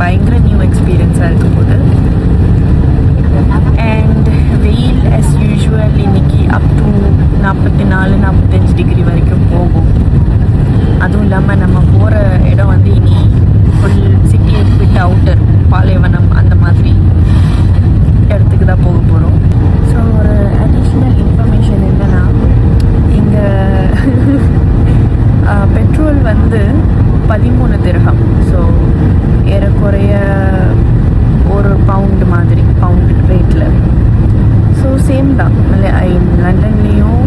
பயங்கர நியூ எக்ஸ்பீரியன்ஸாக இருக்க போகுது. அண்ட் வெயில் ஆஸ் யூஷுவல் இன்னைக்கு அப் டு 44-45 டிகிரி வரைக்கும் போகும். அதுவும் இல்லாமல் நம்ம போகிற இடம் வந்து இனி ஃபுல் சிட்டியை விட்டு அவுட்டர் பாலைவனம் அந்த மாதிரி இடத்துக்கு தான் போக போகிறோம். ஸோ ஒரு அடிஷ்னல் இன்ஃபர்மேஷன் என்னென்னா, இங்கே பெட்ரோல் வந்து 13 திர்ஹம். ஸோ ஏறக்குறைய ஒரு பவுண்டு மாதிரி, பவுண்டு ரேட்டில். ஸோ சேம் தான். லண்டன்லேயும்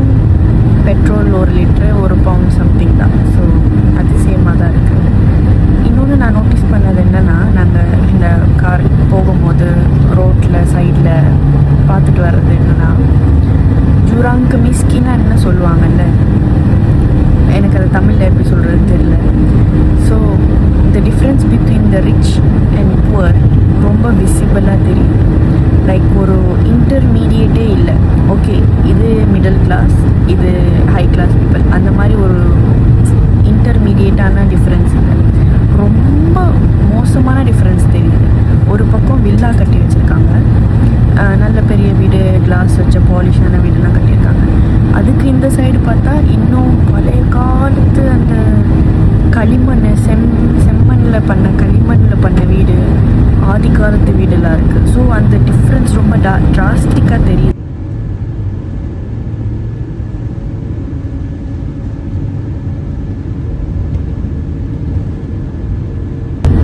பெட்ரோல் 1 லிட்ரு 1 பவுண்ட் சம்திங் தான். ஸோ அது சேமாக தான் இருக்குது. இன்னொன்று நான் நோட்டீஸ் பண்ணது என்னென்னா, நாங்கள் இந்த கார் போகும்போது ரோட்டில் சைடில் பார்த்துட்டு வர்றது என்னென்னா, ஜூராங்கு மிஸ்கின்னா என்ன சொல்லுவாங்கல்ல, எனக்கு அது தமிழில் எப்படி சொல்கிறது தெரியல. So the difference between the rich and poor ரொம்ப விசிபிளாக தெரியும். லைக் ஒரு இன்டர்மீடியேட்டே இல்லை. ஓகே, இது மிடில் கிளாஸ், இது ஹை கிளாஸ் பீப்புள், அந்த மாதிரி ஒரு இன்டர்மீடியேட்டான டிஃப்ரென்ஸ் இல்லை. ரொம்ப மோசமான டிஃப்ரென்ஸ் தெரியுது. ஒரு பக்கம் வில்லா கட்டி வச்சுருக்காங்க, நல்ல பெரிய வீடு, கிளாஸ் வச்ச பாலிஷான வீடுலாம் கட்டியிருக்காங்க. அதுக்கு இந்த சைடு பார்த்தா இன்னும் பழைய காலத்து அந்த களிமண் செம்மண்ணில் பண்ண களிமண்ணில் பண்ண வீடு, ஆதி காலத்து வீடெல்லாம் இருக்குது. ஸோ அந்த டிஃப்ரென்ஸ் ரொம்ப டிராஸ்டிக்காக தெரியுது.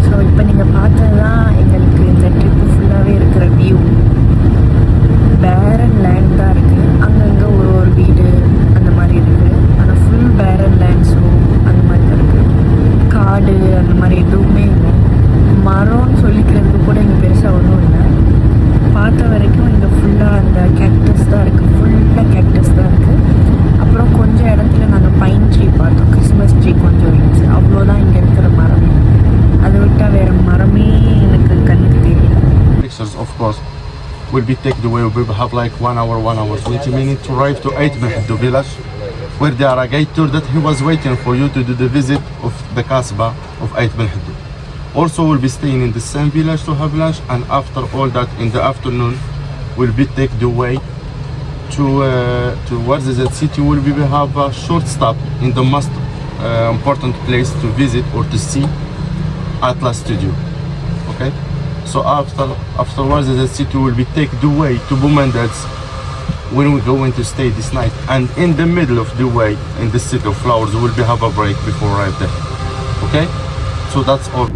ஸோ இப்போ நீங்கள் பார்த்தது தான் எங்களுக்கு இந்த ட்ரிப்பு ஃபுல்லாகவே இருக்கிற வியூ. பேரன் லேண்ட் தான் இருக்குது. அங்கங்கே ஒரு வீடு அந்த மாதிரி இருக்குது. ஆனால் ஃபுல் பேரன் லேண்ட். ஸோ அந்த மாதிரி தான் இருக்குது. காடு அந்த மாதிரி எதுவுமே இல்லை. மரம்னு சொல்லிக்கிறதுக்கு கூட இங்கே பெருசாக ஒன்றும் இல்லை. பார்த்த வரைக்கும் இங்கே ஃபுல்லாக அந்த கேக்டஸ் தான் இருக்குது. ஃபுல்லாக கேக்டஸ் தான் இருக்குது. அப்புறம் கொஞ்சம் இடத்துல நாங்கள் பைன் ட்ரீ பார்த்தோம். கிறிஸ்மஸ் ட்ரீ கொஞ்சம் இருந்துச்சு. அவ்வளோதான் இங்கே இருக்கிற மரம். அதை விட்டால் வேறு மரமே எனக்கு கண்ணுக்கு தெரியல. Pictures of course will be taken away. We will have like 1 hour 20 minutes to arrive to 8 Belhadou village, where there are a guide tour that he was waiting for you to do the visit of the Kasbah of 8 Belhadou. Also we'll be staying in the same village to have lunch, and after all that in the afternoon we'll be take the way towards the city. We'll have a short stop in the most important place to visit or to see, Atlas Studio. Okay, so afterwards the city will be take the way to Boumendels, when we're going to stay this night. And in the middle of the way in the city of flowers we'll be have a break before arrive there. Okay, so that's all.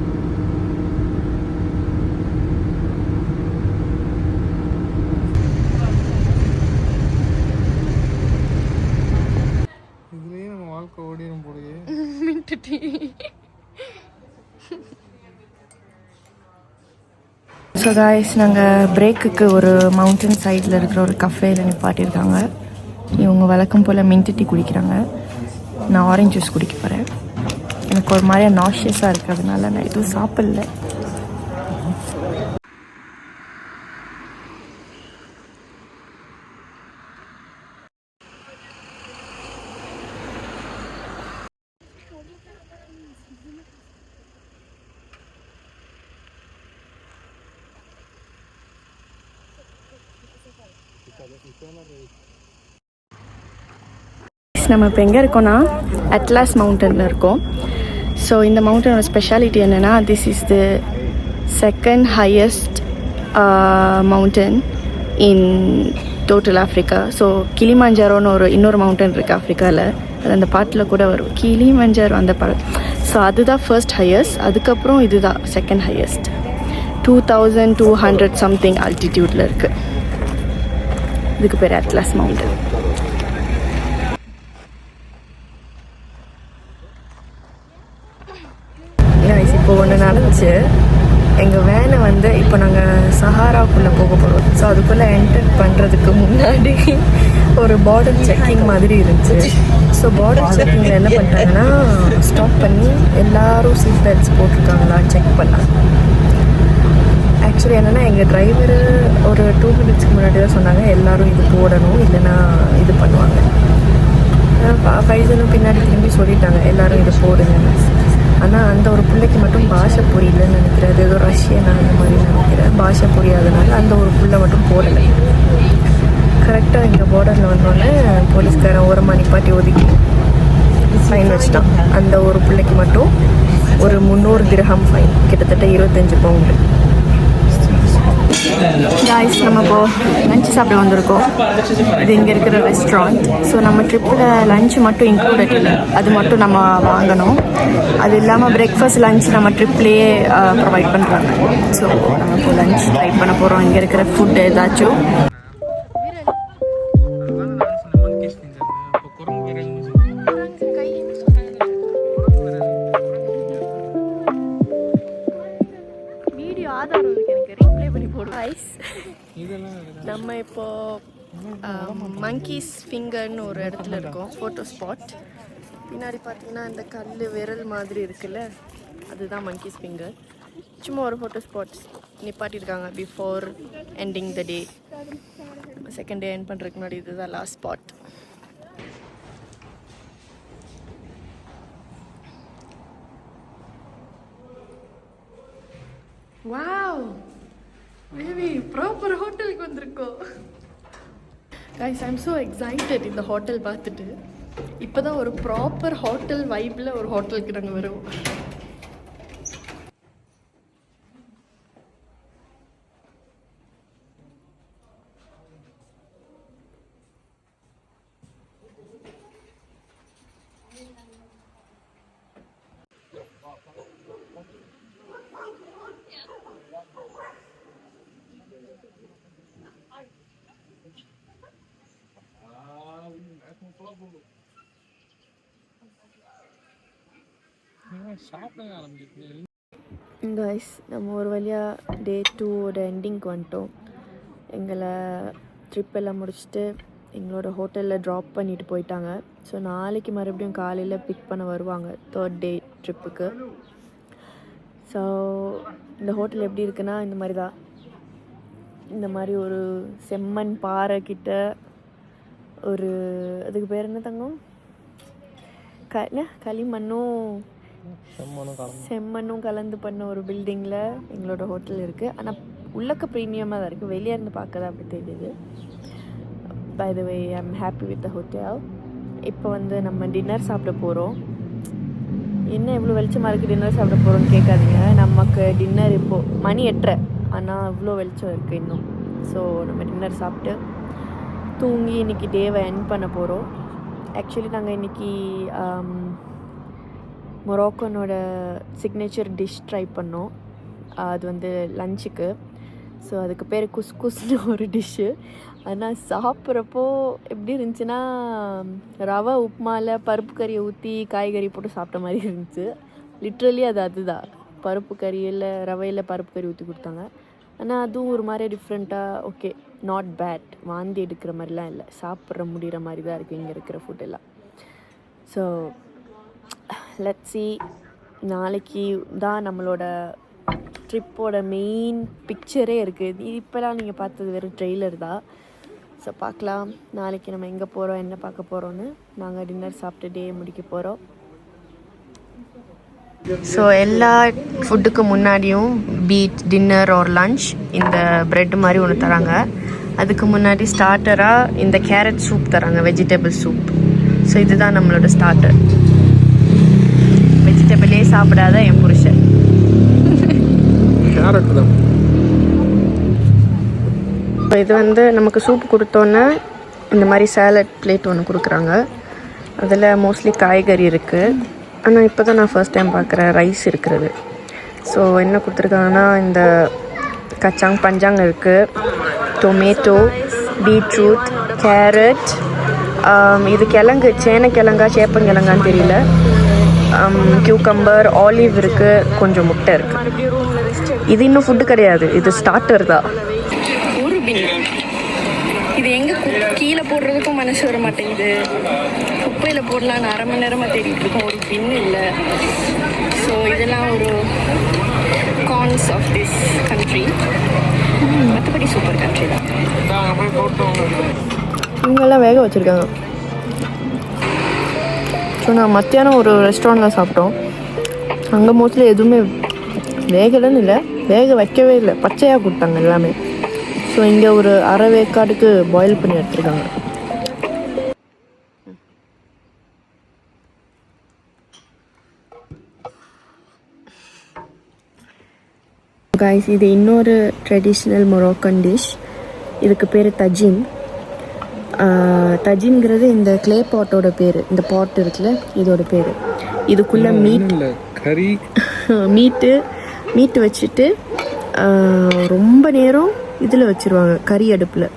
So guys, நாங்கள் பிரேக்குக்கு ஒரு mountain சைடில் இருக்கிற ஒரு கஃபேயில் நிப்பாட்டியிருக்காங்க. இவங்க வழக்கம் போல் mint tea குடிக்கிறாங்க. நான் orange juice குடிக்க போகிறேன். எனக்கு ஒரு மாதிரியா நாஷியஸாக இருக்கிறதுனால நான் எதுவும் சாப்பிடல. நம்ம இப்போ எங்கே இருக்கோன்னா அட்லாஸ் மவுண்டனில் இருக்கோம். ஸோ இந்த மவுண்டனோட ஸ்பெஷாலிட்டி என்னென்னா, this is the second highest mountain in total Africa. So கிளிமஞ்சாரோன்னு இன்னொரு மவுண்டன் இருக்குது ஆஃப்ரிக்காவில். அது அந்த பாட்டில் கூட வரும், கிளிமஞ்சாரோ அந்த படம். ஸோ அதுதான் ஃபர்ஸ்ட் ஹையஸ்ட். அதுக்கப்புறம் இதுதான் செகண்ட் ஹையஸ்ட். 2200 சம்திங் ஆல்டிடியூட்டில் இருக்குது. இதுக்கு பேர் அட்லாஸ் மவுண்டன். இப்போ ஒன்று நடந்துச்சு. எங்கள் வேனை வந்து இப்போ நாங்கள் சஹாராக்குள்ளே போக போகிறோம். ஸோ அதுக்குள்ளே என்டர் பண்ணுறதுக்கு முன்னாடி ஒரு பார்டர் செக்கிங் மாதிரி இருந்துச்சு. ஸோ பார்டர் செக்கிங்கில் என்ன பண்ணிட்டாங்கன்னா, ஸ்டாப் பண்ணி எல்லோரும் சீட் பெல்ட்ஸ் போட்டிருக்காங்களான்னு செக் பண்ணாங்க. ஆக்சுவலி என்னென்னா, எங்கள் டிரைவர் ஒரு 2 மினிட்ஸ்க்கு முன்னாடி தான் சொன்னாங்க எல்லோரும் இது போடணும், இல்லைன்னா இது பண்ணுவாங்க. ஃபைசலும் பின்னாடி திரும்பி சொல்லிட்டாங்க எல்லோரும் இது போடுங்க. ஆனால் அந்த ஒரு பிள்ளைக்கு மட்டும் பாஷை புரியலன்னு நினைக்கிறேன். அது ஏதோ ரஷ்யன் அந்த மாதிரி நினைக்கிறேன். பாஷை புரியாதனால அந்த ஒரு பிள்ளை மட்டும் போடலை. கரெக்டாக இங்கே பார்டரில் வந்தோடனே போலீஸ்காரன் ஓரமாக நிப்பாட்டி ஒதுக்கி ஃபைன் வச்சுட்டான். அந்த ஒரு பிள்ளைக்கு மட்டும் ஒரு 300 திரஹம் ஃபைன், கிட்டத்தட்ட 25 பவுண்டு. காய்ஸ், நம்ம இப்போது லஞ்ச் சாப்பிட வந்திருக்கோம். இது இங்கே இருக்கிற ரெஸ்டாரண்ட். ஸோ நம்ம ட்ரிப்பில் லஞ்ச் மட்டும் இன்க்ளூடட் இல்லை, அது மட்டும் நம்ம வாங்கணும். அது இல்லாமல் பிரேக்ஃபாஸ்ட் லஞ்ச் நம்ம ட்ரிப்லேயே ப்ரொவைட் பண்ணுறாங்க. ஸோ நம்ம இப்போ லஞ்ச் ட்ரை பண்ண போகிறோம். இங்கே இருக்கிற ஃபுட் ஏதாச்சும். வீடியோ ஆதாரம் இருக்கு, எனக்கு ரீப்ளே பண்ணி போடுவோம். நம்ம இப்போ மங்கீஸ் ஃபிங்கர்னு ஒரு இடத்துல இருக்கோம், ஃபோட்டோ ஸ்பாட். பின்னாடி பார்த்தீங்கன்னா இந்த கல் விரல் மாதிரி இருக்குல்ல, அதுதான் மங்கீஸ் ஃபிங்கர். சும்மா ஒரு ஃபோட்டோ ஸ்பாட் நிப்பாட்டியிருக்காங்க பிஃபோர் எண்டிங் த டே. செகண்ட் டே எண்ட் பண்ணுறதுக்கு முன்னாடி இதுதான் last spot. Wow baby, proper ஹோட்டலுக்கு வந்திருக்கோம். Guys, I am so excited இந்த ஹோட்டல் பார்த்துட்டு. இப்போ தான் ஒரு ப்ராப்பர் ஹோட்டல் வைப்பில் ஒரு ஹோட்டலுக்கு நாங்கள் வருவோம். கைஸ், நம்ம ஒரு வழியாக டே 2ஓட எண்டிங்க்கு வந்துட்டோம். எங்களை ட்ரிப் எல்லாம் முடிச்சுட்டு எங்களோட ஹோட்டலில் ட்ராப் பண்ணிட்டு போயிட்டாங்க. ஸோ நாளைக்கு மறுபடியும் காலையில் பிக் பண்ண வருவாங்க 3rd டே ட்ரிப்புக்கு. ஸோ இந்த ஹோட்டல் எப்படி இருக்குன்னா, இந்த மாதிரி தான். இந்த மாதிரி ஒரு செம்மண் பாறை கிட்ட ஒரு, அதுக்கு பேர் என்ன தங்கம், களிமண்ணும் செம்மண்ணும் கலந்து பண்ண ஒரு பில்டிங்கில் எங்களோட ஹோட்டல் இருக்குது. ஆனால் உள்ளக்க ப்ரீமியமாக தான் இருக்குது, வெளியே இருந்து பார்க்க தான் அப்படி தெரியுது. By the way, I am happy with the hotel. இப்போ வந்து நம்ம டின்னர் சாப்பிட போகிறோம். என்ன இவ்வளோ வெளிச்சமாக இருக்குது, டின்னர் சாப்பிட போகிறோம்னு கேட்காதீங்க. நமக்கு டின்னர் இப்போது மணி 8:30, ஆனால் இவ்வளோ வெளிச்சம் இருக்குது இன்னும். ஸோ நம்ம டின்னர் சாப்பிட்டு தூங்கி இன்றைக்கி டேவை எண்ட் பண்ண போகிறோம். ஆக்சுவலி நாங்கள் இன்றைக்கி மொராக்கோனோட சிக்னேச்சர் டிஷ் ட்ரை பண்ணோம். அது வந்து லஞ்சுக்கு. ஸோ அதுக்கு பேர் குஸ்குஸ்னு ஒரு டிஷ்ஷு. ஆனால் சாப்பிட்றப்போ எப்படி இருந்துச்சுன்னா, ரவை உப்புமாவில் பருப்பு கறியை ஊற்றி காய்கறி போட்டு சாப்பிட்ட மாதிரி இருந்துச்சு. லிட்ரலி அதுதான், பருப்பு கறியில் ரவையில் பருப்பு கறி ஊற்றி கொடுத்தாங்க. ஆனால் அதுவும் ஒரு மாதிரி டிஃப்ரெண்ட்டாக, ஓகே, நாட் பேட். வாந்தி எடுக்கிற மாதிரிலாம் இல்லை, சாப்பிட்ற முடிகிற மாதிரி தான் இருக்குது இங்கே இருக்கிற ஃபுட்டெல்லாம். So let's see. நாளைக்கு தான் நம்மளோட ட்ரிப்போட மெயின் பிக்சரே இருக்குது. இப்போலாம் நீங்கள் பார்த்தது வெறும் ட்ரெய்லர் தான். ஸோ பார்க்கலாம் நாளைக்கு நம்ம எங்கே போகிறோம், என்ன பார்க்க போகிறோன்னு. நாங்கள் டின்னர் சாப்பிட்டு டே முடிக்க போகிறோம். ஸோ எல்லா ஃபுட்டுக்கு முன்னாடியும் பீட் டின்னர் ஆர் லன்ச் இந்த ப்ரெட் மாதிரி ஒன்று தராங்க. அதுக்கு முன்னாடி ஸ்டார்டராக இந்த கேரட் சூப் தராங்க, வெஜிடபிள் சூப். ஸோ இதுதான் நம்மளோட ஸ்டார்டர். வெஜிடபிளே சாப்பிடாத என் புருஷன். இது வந்து நமக்கு சூப் கொடுத்தோன்னே இந்த மாதிரி சாலட் பிளேட் ஒன்று கொடுக்குறாங்க. அதில் மோஸ்ட்லி காய்கறி இருக்குது. ஆனால் இப்போ தான் நான் ஃபர்ஸ்ட் டைம் பார்க்குறேன் ரைஸ் இருக்கிறது. ஸோ என்ன கொடுத்துருக்காங்கன்னா, இந்த கச்சாங் பஞ்சாங் இருக்குது, டொமேட்டோ, பீட்ரூட், கேரட், இது கிழங்கு, சேனக்கிழங்கா சேப்பங்கிழங்கான்னு தெரியல, கியூக்கம்பர், ஆலிவ் இருக்குது, கொஞ்சம் முட்டை இருக்குது. இது இன்னும் ஃபுட்டு கிடையாது, இது ஸ்டார்டர் தான். ஒரு பின் இது எங்கே கீழே போடுறதுக்கும் மனசு வர மாட்டேங்குது. குப்பையில் போடலான்னு 1/2 மணி நேரமாக தேடிட்டு இருக்கோம், ஒரு பின் இல்லை. ஸோ இதெல்லாம் ஒரு கான்ஸ் ஆஃப் திஸ் கண்ட்ரி. மற்றபடி சூப்பர் கண்ட்ரி தான். இவங்கெல்லாம் வேக வச்சுருக்காங்க. ஸோ நான் மத்தியானம் ஒரு ரெஸ்டாரண்ட்டில் சாப்பிட்டோம். அங்கே மோஸ்ட்லி எதுவுமே வேகலைன்னு இல்லை, வேக வைக்கவே இல்லை, பச்சையாக கொடுத்தாங்க எல்லாமே. ஸோ இங்கே ஒரு அரை வேக்காடுக்கு பாயில் பண்ணி எடுத்துருக்காங்க. கைஸ், இது இன்னொரு ட்ரெடிஷ்னல் மொரோக்கன் டிஷ். இதுக்கு பேர் தஜின். தஜின்கிறது இந்த க்ளே பாட்டோட பேர். இந்த பாட் இருக்குல்ல, இதோட பேர். இதுக்குள்ளே கறி மீட்டு வச்சுட்டு ரொம்ப நேரம் இதில் வச்சுருவாங்க, கறி அடுப்பில்.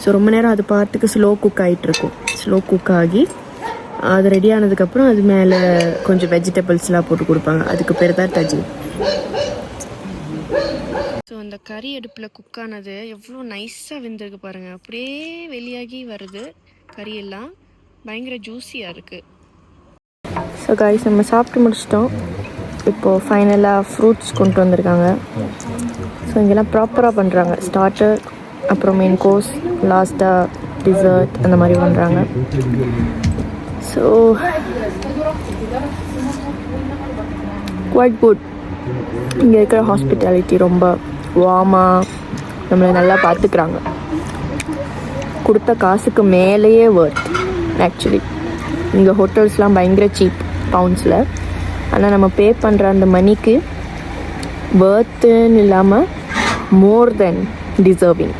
ஸோ ரொம்ப நேரம் அது பாட்டுக்கு ஸ்லோ குக் ஆகிட்டுருக்கும். ஸ்லோ குக் ஆகி அது ரெடி ஆனதுக்கப்புறம் அது மேலே கொஞ்சம் வெஜிடபிள்ஸ்லாம் போட்டு கொடுப்பாங்க. அதுக்கு பேர் தான் தஜின். ஸோ அந்த கறி அடுப்பில் குக் ஆனது எவ்வளோ நைஸாக வெந்திருக்கு பாருங்கள். அப்படியே வெளியாகி வருது கறியெல்லாம், பயங்கர ஜூஸியாக இருக்குது. ஸோ காய்ஸ், நம்ம சாப்பிட்டு முடிச்சிட்டோம். இப்போது ஃபைனலாக ஃப்ரூட்ஸ் கொண்டு வந்திருக்காங்க. ஸோ இங்கெல்லாம் ப்ராப்பராக பண்ணுறாங்க. ஸ்டார்டர், அப்புறம் மெயின் கோர்ஸ், லாஸ்ட்டாக டிசர்ட், அந்த மாதிரி பண்ணுறாங்க. So quite good. இங்கே இருக்கிற ஹாஸ்பிட்டாலிட்டி ரொம்ப வார்மாக நம்மளை நல்லா பார்த்துக்கிறாங்க. கொடுத்த காசுக்கு மேலேயே ஒர்த். ஆக்சுவலி இங்கே ஹோட்டல்ஸ்லாம் பயங்கர சீப் பவுண்ட்ஸில். ஆனால் நம்ம பே பண்ணுற அந்த மணிக்கு ஒர்த்துன்னு இல்லாமல் மோர் தென் டிசர்விங்.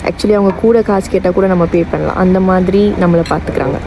ஆக்சுவலி அவங்க கூட காசு கேட்டால் கூட நம்ம பே பண்ணலாம். அந்த மாதிரி நம்மளை பார்த்துக்கிறாங்க.